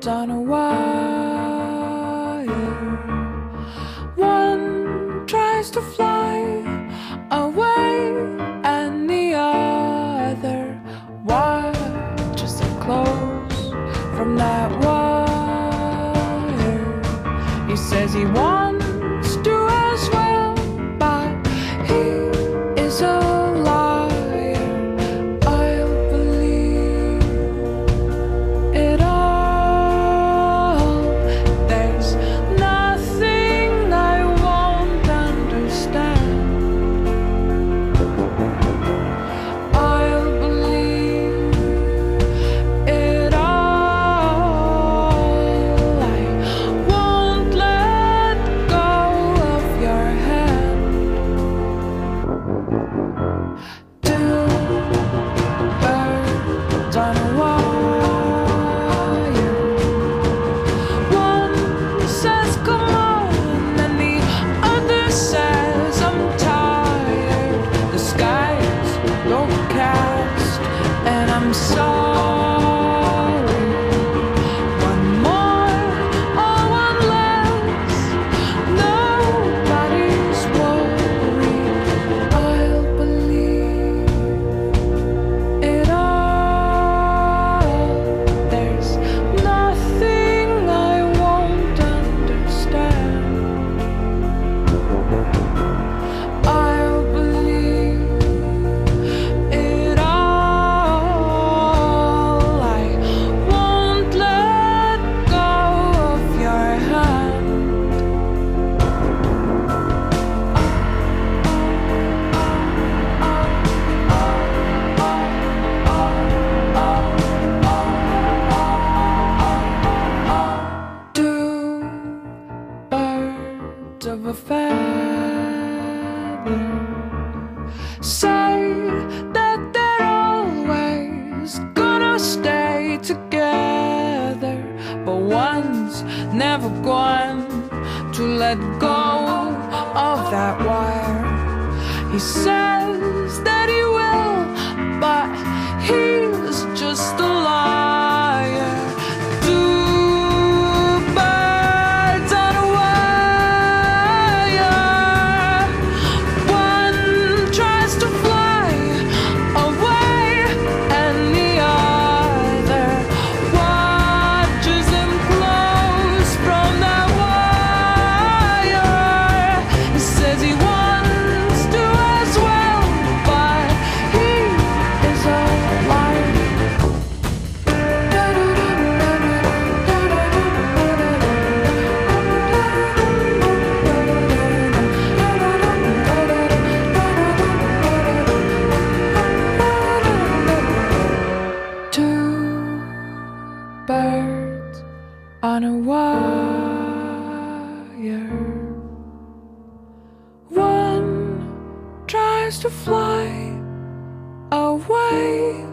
on a wire. One tries to fly away, and the other watches it close from that wire. He says he wants to as well, but he is a liar. I'll believe it all. There's nothing I won't understand. I'll believe it all. I won't let go of your hand. Two birds on a wire. One says come on, and the other says I'm tired. The sky's overcast, and I'm sorry. One more or one less, nobody's worried. I'll believe it all. There's nothing I won't understand. I'll believe it all. I won't let go of your hand. Two birds of a feather say that they're always gonna stay together, but one's never going to let go of that wire. He says that he will, but he's just a liar. Two birds on a wire. One tries to fly away, and the other watches him close from that wire. He says he wants to as well, but he is a liar. Two birds on a wire. One tries to fly away,